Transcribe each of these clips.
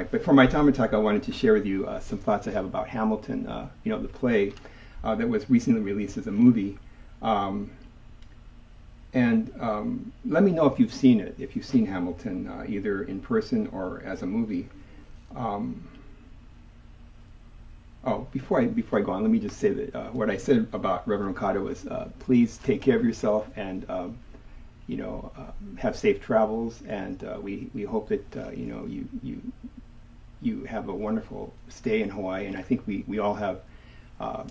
But for my time attack, I wanted to share with you some thoughts I have about Hamilton, the play that was recently released as a movie. Um, and let me know if you've seen it, if you've seen Hamilton, either in person or as a movie. Um, before I go on, let me just say that what I said about Reverend Hata was, please take care of yourself and have safe travels. And we hope that you have a wonderful stay in Hawaii. And I think we all have uh,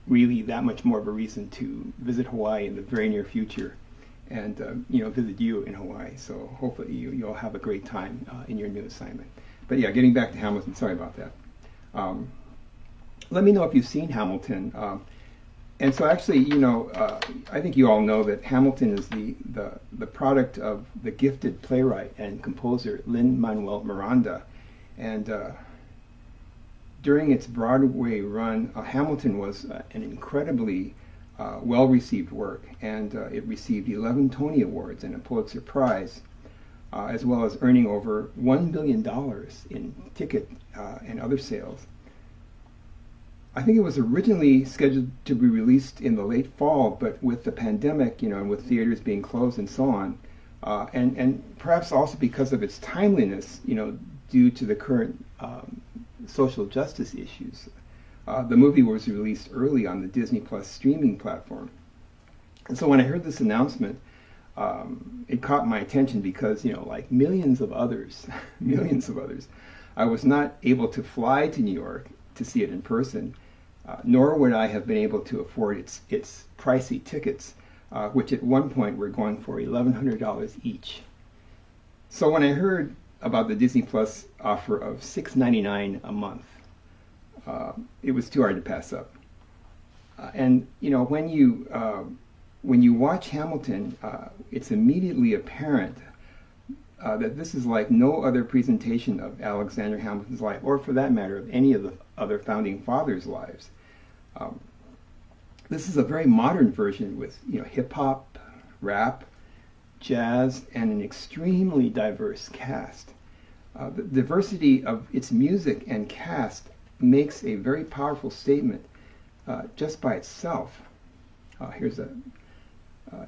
really that much more of a reason to visit Hawaii in the very near future, and visit you in Hawaii. So hopefully you'll have a great time in your new assignment. But yeah, getting back to Hamilton. Sorry about that. Um, Let me know if you've seen Hamilton. And so actually, I think you all know that Hamilton is the product of the gifted playwright and composer Lin-Manuel Miranda. And during its Broadway run, Hamilton was an incredibly well-received work, and it received 11 Tony Awards and a Pulitzer Prize, as well as earning over $1 billion in ticket and other sales. I think it was originally scheduled to be released in the late fall, but with the pandemic, and with theaters being closed and so on, and perhaps also because of its timeliness, due to the current social justice issues, the movie was released early on the Disney Plus streaming platform. And so when I heard this announcement, it caught my attention because, like millions of others, millions of others, I was not able to fly to New York to see it in person, nor would I have been able to afford its pricey tickets, which at one point were going for $1,100 each. So when I heard about the Disney Plus offer of $6.99 a month, it was too hard to pass up. And when you watch Hamilton, it's immediately apparent that this is like no other presentation of Alexander Hamilton's life, or for that matter, of any of the other founding fathers' lives. This is a very modern version with hip hop, rap, jazz, and an extremely diverse cast. The diversity of its music and cast makes a very powerful statement just by itself. Here's a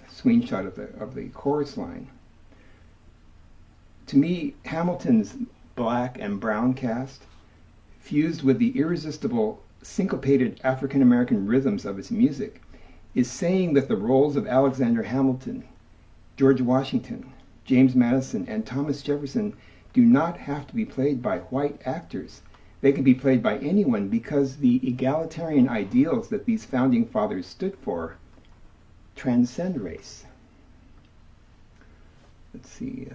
screenshot of the chorus line. To me, Hamilton's black and brown cast, fused with the irresistible syncopated African American rhythms of its music, is saying that the roles of Alexander Hamilton, George Washington, James Madison, and Thomas Jefferson do not have to be played by white actors. They can be played by anyone because the egalitarian ideals that these founding fathers stood for transcend race. Let's see.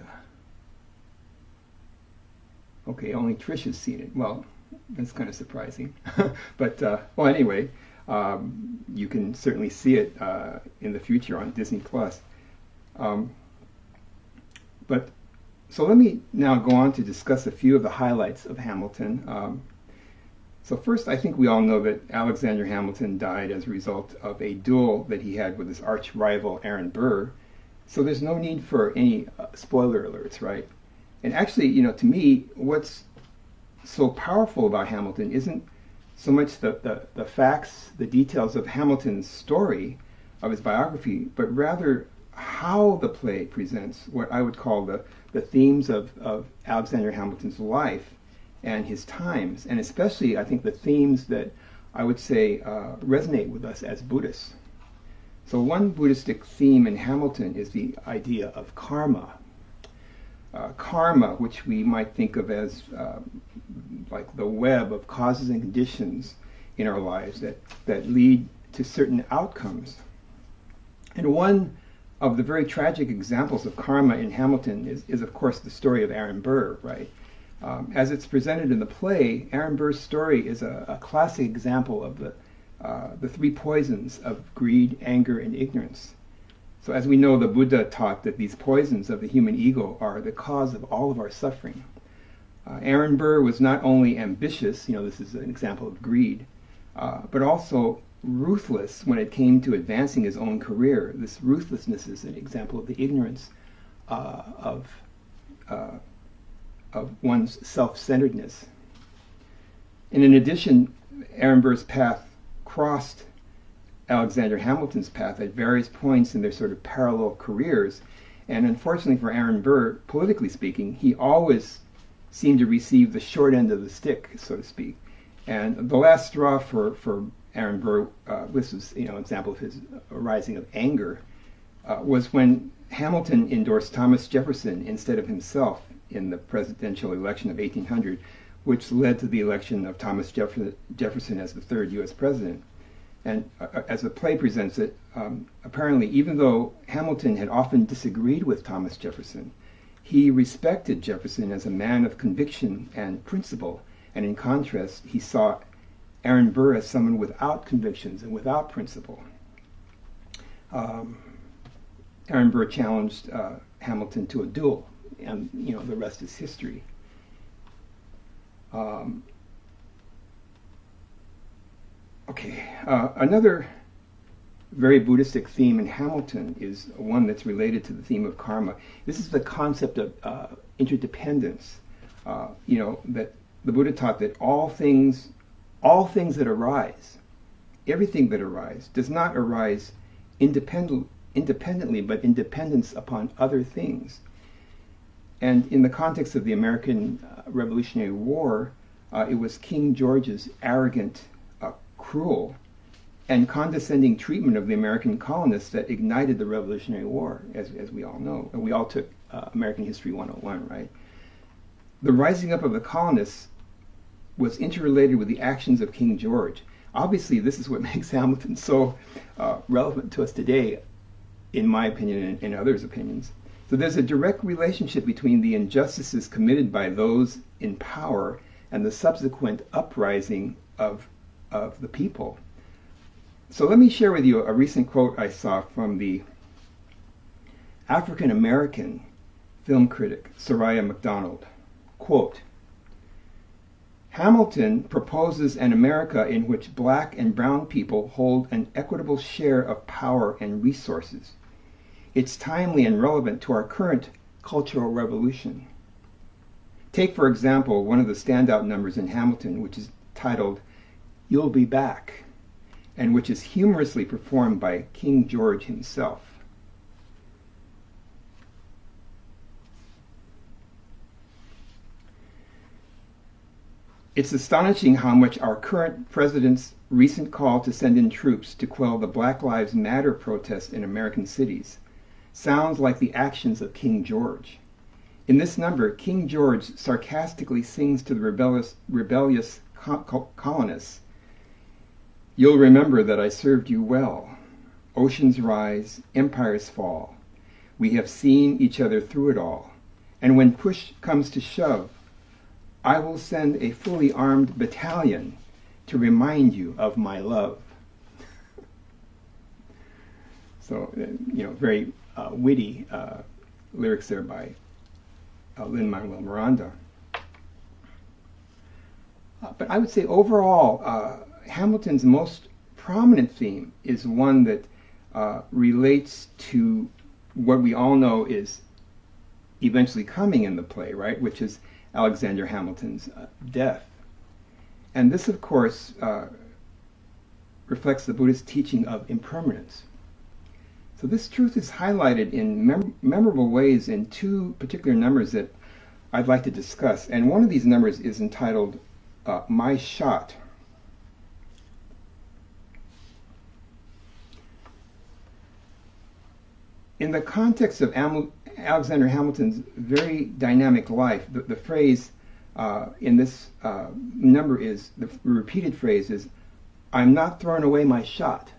Okay, only Trish has seen it. Well, that's kind of surprising. But, anyway, you can certainly see it in the future on Disney Plus. So let me now go on to discuss a few of the highlights of Hamilton. So first, I think we all know that Alexander Hamilton died as a result of a duel that he had with his arch rival Aaron Burr. So there's no need for any spoiler alerts, right? And actually, to me, what's so powerful about Hamilton isn't so much the facts, the details of Hamilton's story, of his biography, but rather how the play presents what I would call the themes of Alexander Hamilton's life and his times, and especially, I think, the themes that I would say resonate with us as Buddhists. So one Buddhistic theme in Hamilton is the idea of karma. Karma, which we might think of as like the web of causes and conditions in our lives that lead to certain outcomes. And one of the very tragic examples of karma in Hamilton is of course, the story of Aaron Burr, right? As it's presented in the play, Aaron Burr's story is a classic example of the three poisons of greed, anger, and ignorance. So as we know, the Buddha taught that these poisons of the human ego are the cause of all of our suffering. Aaron Burr was not only ambitious, this is an example of greed, but also ruthless when it came to advancing his own career. This ruthlessness is an example of the ignorance of of one's self-centeredness. And in addition, Aaron Burr's path crossed Alexander Hamilton's path at various points in their sort of parallel careers. And unfortunately for Aaron Burr, politically speaking, he always seemed to receive the short end of the stick, so to speak. And the last straw for Aaron Burr, this was an example of his rising of anger, was when Hamilton endorsed Thomas Jefferson instead of himself in the presidential election of 1800, which led to the election of Thomas Jefferson as the third U.S. president. And as the play presents it, apparently, even though Hamilton had often disagreed with Thomas Jefferson, he respected Jefferson as a man of conviction and principle, and in contrast, he saw Aaron Burr as someone without convictions and without principle. Aaron Burr challenged Hamilton to a duel, and the rest is history. Another very Buddhistic theme in Hamilton is one that's related to the theme of karma. This is the concept of interdependence. That the Buddha taught that all things that arise, everything that arises, does not arise independently, but in dependence upon other things. And in the context of the American Revolutionary War, it was King George's arrogant, cruel, and condescending treatment of the American colonists that ignited the Revolutionary War, as we all know. And we all took American History 101, right? The rising up of the colonists was interrelated with the actions of King George. Obviously, this is what makes Hamilton so relevant to us today, in my opinion and others' opinions. So there's a direct relationship between the injustices committed by those in power and the subsequent uprising of the people. So let me share with you a recent quote I saw from the African-American film critic, Soraya MacDonald. Quote, "Hamilton proposes an America in which black and brown people hold an equitable share of power and resources. It's timely and relevant to our current cultural revolution. Take, for example, one of the standout numbers in Hamilton, which is titled, 'You'll Be Back,' and which is humorously performed by King George himself. It's astonishing how much our current president's recent call to send in troops to quell the Black Lives Matter protests in American cities sounds like the actions of King George. In this number, King George sarcastically sings to the rebellious colonists, 'You'll remember that I served you well. Oceans rise, empires fall. We have seen each other through it all. And when push comes to shove, I will send a fully armed battalion to remind you of my love.'" So, very witty lyrics there by Lin-Manuel Miranda. But I would say overall, Hamilton's most prominent theme is one that relates to what we all know is eventually coming in the play, right? Which is Alexander Hamilton's death. And this, of course, reflects the Buddhist teaching of impermanence. So this truth is highlighted in memorable ways in two particular numbers that I'd like to discuss. And one of these numbers is entitled My Shot. In the context of Alexander Hamilton's very dynamic life, the phrase in this number is, the repeated phrase is, "I'm not throwing away my shot.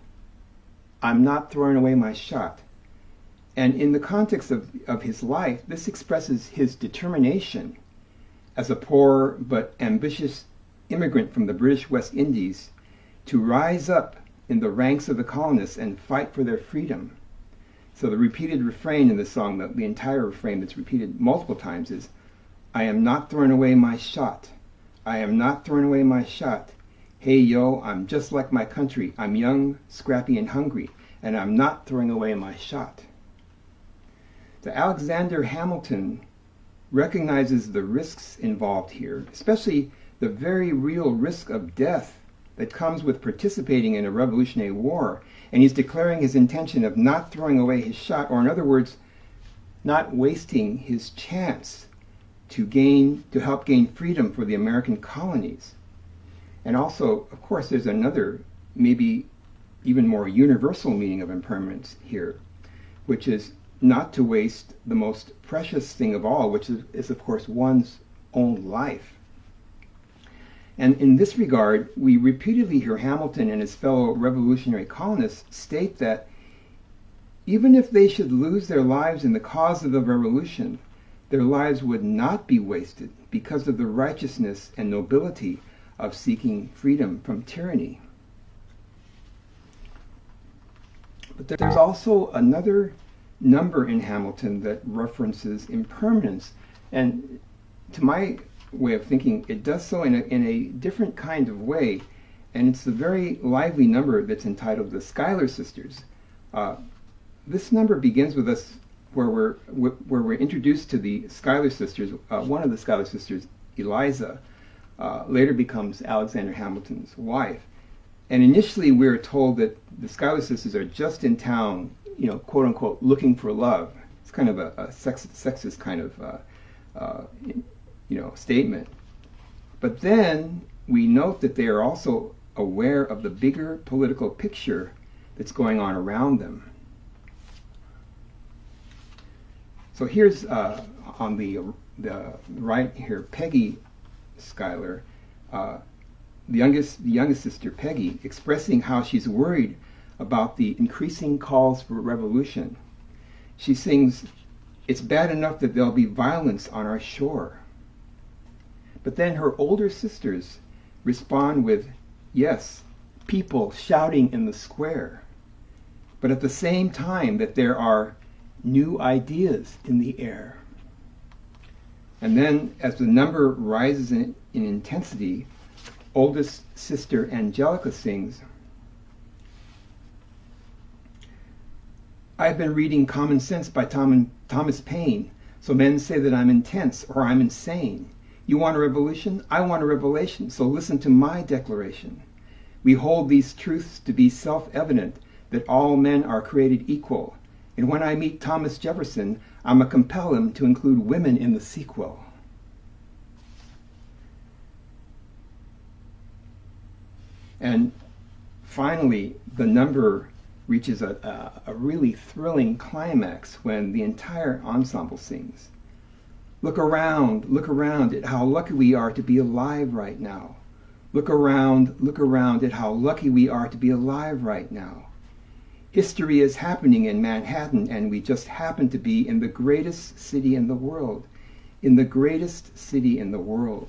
I'm not throwing away my shot." And in the context of his life, this expresses his determination as a poor but ambitious immigrant from the British West Indies to rise up in the ranks of the colonists and fight for their freedom. So the repeated refrain in the song, the entire refrain that's repeated multiple times is, "I am not throwing away my shot. I am not throwing away my shot. Hey yo, I'm just like my country. I'm young, scrappy, and hungry, and I'm not throwing away my shot." So Alexander Hamilton recognizes the risks involved here, especially the very real risk of death that comes with participating in a revolutionary war. And he's declaring his intention of not throwing away his shot, or in other words, not wasting his chance to help gain freedom for the American colonies. And also, of course, there's another, maybe even more universal meaning of impermanence here, which is not to waste the most precious thing of all, which is of course one's own life. And in this regard, we repeatedly hear Hamilton and his fellow revolutionary colonists state that even if they should lose their lives in the cause of the revolution, their lives would not be wasted because of the righteousness and nobility of seeking freedom from tyranny. But there's also another number in Hamilton that references impermanence, and to my way of thinking, it does so in a different kind of way, and it's the very lively number that's entitled the Schuyler Sisters. This number begins with us where we're introduced to the Schuyler Sisters. One of the Schuyler Sisters, Eliza, later becomes Alexander Hamilton's wife. And initially we're told that the Schuyler Sisters are just in town, quote unquote, looking for love. It's kind of a sexist kind of, statement. But then we note that they are also aware of the bigger political picture that's going on around them. So here's on the right here, Peggy Schuyler, the youngest sister, Peggy, expressing how she's worried about the increasing calls for revolution. She sings, "It's bad enough that there'll be violence on our shore." But then her older sisters respond with, "Yes, people shouting in the square, but at the same time that there are new ideas in the air." And then as the number rises in intensity, oldest sister Angelica sings, "I've been reading Common Sense by Thomas Paine, so men say that I'm intense or I'm insane. You want a revolution? I want a revelation, so listen to my declaration. We hold these truths to be self-evident, that all men are created equal. And when I meet Thomas Jefferson, I'ma compel him to include women in the sequel." And finally, the number reaches a really thrilling climax when the entire ensemble sings. Look around at how lucky we are to be alive right now. Look around at how lucky we are to be alive right now. History is happening in Manhattan, and we just happen to be in the greatest city in the world. In the greatest city in the world.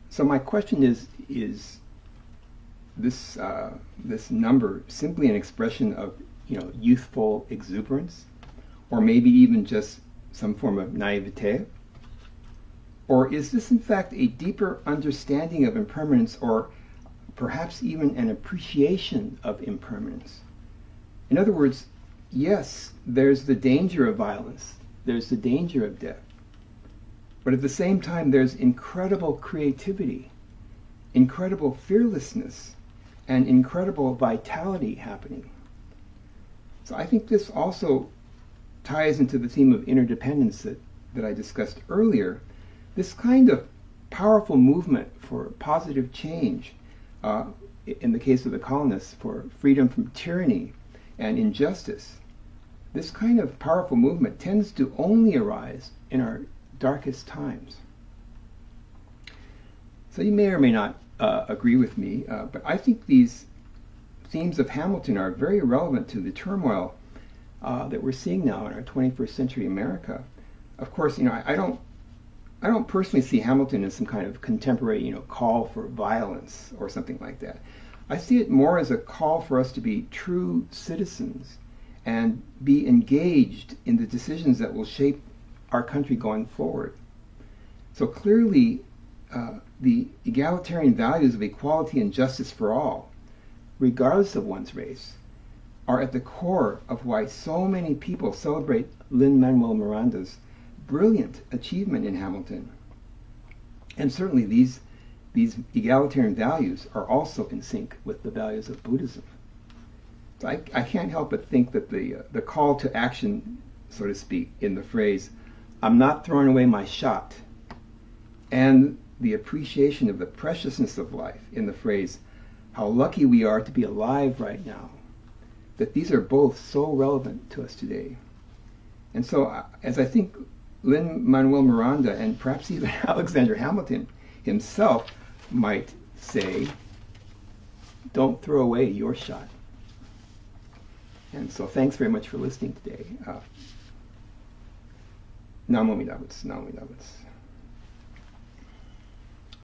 So my question is this number simply an expression of youthful exuberance, or maybe even just some form of naivete? Or is this in fact a deeper understanding of impermanence, or perhaps even an appreciation of impermanence? In other words, yes, there's the danger of violence, there's the danger of death, but at the same time there's incredible creativity, incredible fearlessness, and incredible vitality happening. So I think this also ties into the theme of interdependence that I discussed earlier. This kind of powerful movement for positive change, in the case of the colonists, for freedom from tyranny and injustice, this kind of powerful movement tends to only arise in our darkest times. So you may or may not agree with me, but I think these themes of Hamilton are very relevant to the turmoil that we're seeing now in our 21st century America. Of course, I don't personally see Hamilton as some kind of contemporary, call for violence or something like that. I see it more as a call for us to be true citizens and be engaged in the decisions that will shape our country going forward. So clearly, the egalitarian values of equality and justice for all, regardless of one's race, are at the core of why so many people celebrate Lin-Manuel Miranda's brilliant achievement in Hamilton. And certainly these egalitarian values are also in sync with the values of Buddhism. So I can't help but think that the call to action, so to speak, in the phrase, "I'm not throwing away my shot," and the appreciation of the preciousness of life in the phrase, "How lucky we are to be alive right now," that these are both so relevant to us today. And so as I think Lin-Manuel Miranda and perhaps even Alexander Hamilton himself might say, don't throw away your shot. And so thanks very much for listening today. Namo Amida Butsu, Namo Amida Butsu.